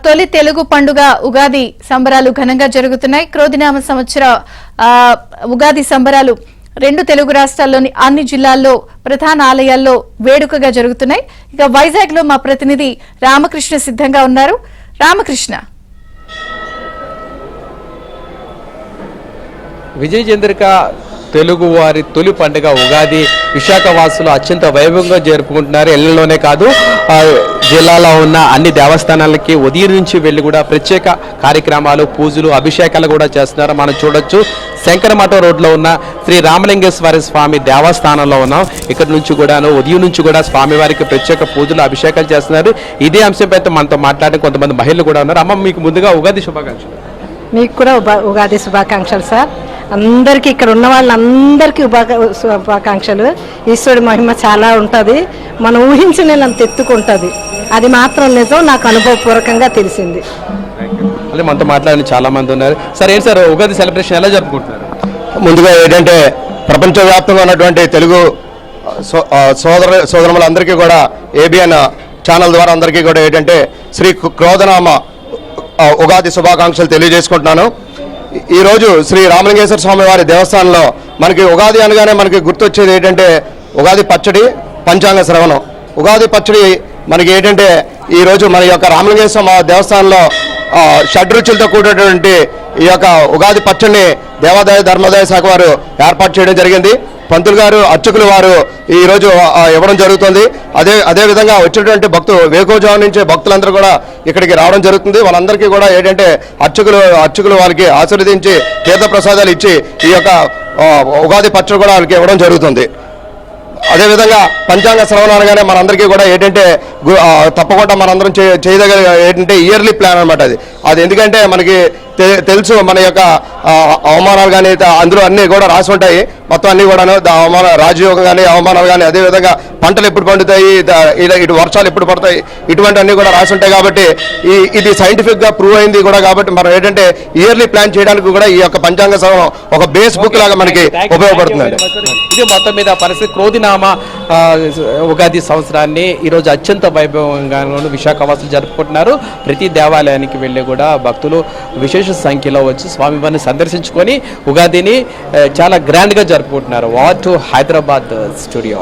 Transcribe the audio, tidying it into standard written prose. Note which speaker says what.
Speaker 1: తొలి తెలుగు పండుగ ఉగాది సంబరాలు ఘనంగా జరుగుతున్నాయి. క్రోధినామ సంవత్సర ఉగాది సంబరాలు రెండు తెలుగు రాష్ట్రాల్లోని అన్ని జిల్లాల్లో ప్రధాన ఆలయాల్లో వేడుకగా జరుగుతున్నాయి. ఇక వైజాగ్ లో మా ప్రతినిధి రామకృష్ణ సిద్ధంగా ఉన్నారు. రామకృష్ణ,
Speaker 2: విజయ చంద్రిక తెలుగు వారి తొలి పండుగ ఉగాది విశాఖ వాసులు అత్యంత వైభవంగా జరుపుకుంటున్నారు. ఇళ్లలోనే కాదు, జిల్లాలో ఉన్న అన్ని దేవస్థానాలకి ఉదయం నుంచి వెళ్ళి కూడా ప్రత్యేక కార్యక్రమాలు, పూజలు, అభిషేకాలు కూడా చేస్తున్నారు. మనం చూడొచ్చు, శంకరమఠం రోడ్లో ఉన్న శ్రీ రామలింగేశ్వర స్వామి దేవస్థానంలో ఉన్నాం. ఇక్కడ నుంచి కూడాను ఉదయం నుంచి కూడా స్వామివారికి ప్రత్యేక పూజలు, అభిషేకాలు చేస్తున్నారు. ఇదే అంశంపై మనతో మాట్లాడిన కొంతమంది మహిళలు కూడా ఉన్నారు. అమ్మ, మీకు ముందుగా ఉగాది శుభాకాంక్షలు.
Speaker 3: మీకు కూడా ఉగాది శుభాకాంక్షలు సార్. అందరికీ, ఇక్కడ ఉన్న వాళ్ళందరికీ శుభాకాంక్షలు. ఈశ్వరుడి మహిమ చాలా ఉంటుంది, మనం ఊహించినంత ఎత్తుకుంటుంది. అది మాత్రం నిజం, నాకు అనుభవపూర్వకంగా తెలిసింది.
Speaker 2: అదే మనతో మాట్లాడిన చాలా మంది ఉన్నారు. సార్, ఏంటి సార్ ఉగాది సెలబ్రేషన్ ఎలా జరుపుకుంటున్నారు?
Speaker 4: ముందుగా ఏంటంటే ప్రపంచవ్యాప్తంగా ఉన్నటువంటి తెలుగు సోదరులందరికీ కూడా ఏబిఎన్ ఛానల్ ద్వారా అందరికీ కూడా ఏంటంటే శ్రీ క్రోధనామ ఉగాది శుభాకాంక్షలు తెలియజేసుకుంటున్నాను. ఈరోజు శ్రీ రామలింగేశ్వర స్వామి వారి దేవస్థానంలో మనకి ఉగాది అనగానే మనకి గుర్తొచ్చేది ఏంటంటే ఉగాది పచ్చడి, పంచాంగ శ్రవణం. ఉగాది పచ్చడి మనకి ఏంటంటే ఈరోజు మన యొక్క రామలింగేశ్వర దేవస్థానంలో షడ్రుచులతో కూడినటువంటి ఈ యొక్క ఉగాది పచ్చడిని దేవాదాయ ధర్మాదాయ శాఖ వారు ఏర్పాటు చేయడం జరిగింది. పంతులు గారు, అర్చకులు వారు ఈరోజు ఇవ్వడం జరుగుతుంది. అదేవిధంగా వచ్చినటువంటి వేకోజావం నుంచి భక్తులందరూ కూడా ఇక్కడికి రావడం జరుగుతుంది. వాళ్ళందరికీ కూడా ఏంటంటే అర్చకులు వాళ్ళకి ఆశీర్వదించి తీర్థప్రసాదాలు ఇచ్చి ఈ యొక్క ఉగాది పచ్చడి కూడా వాళ్ళకి ఇవ్వడం జరుగుతుంది. అదేవిధంగా పంచాంగ శ్రవణం అనగానే మనందరికీ కూడా ఏంటంటే తప్పకుండా మనందరం చేయదగ్గ ఏంటంటే ఇయర్లీ ప్లాన్ అనమాట. అది ఎందుకంటే మనకి తెలుసు, మన యొక్క అవమానాలు కానీ అందులో అన్నీ కూడా రాసి ఉంటాయి. మొత్తం అన్నీ కూడాను రాజయోగం కానీ, అవమానాలు కానీ, అదేవిధంగా పంటలు ఎప్పుడు పండుతాయి, ఇటు వర్షాలు ఎప్పుడు పడతాయి, ఇటువంటి అన్నీ కూడా రాసి ఉంటాయి. కాబట్టి ఇది సైంటిఫిక్గా ప్రూవ్ అయింది కూడా. కాబట్టి మనం ఏంటంటే ఇయర్లీ ప్లాన్ చేయడానికి కూడా ఈ యొక్క పంచాంగ శ్రవణం ఒక బేస్ బుక్ లాగా మనకి ఉపయోగపడుతుందండి.
Speaker 2: ఇది మొత్తం మీద పరిస్థితి క్రోధినామ ఉగాది సంవత్సరాన్ని ఈరోజు అత్యంత వైభవంగా విశాఖవాసులు జరుపుకుంటున్నారు. ప్రతి దేవాలయానికి వెళ్ళి కూడా భక్తులు విశేష సంఖ్యలో వచ్చి స్వామివారిని సందర్శించుకొని ఉగాదిని చాలా గ్రాండ్గా జరుపుకుంటున్నారు. What to Hyderabad studio.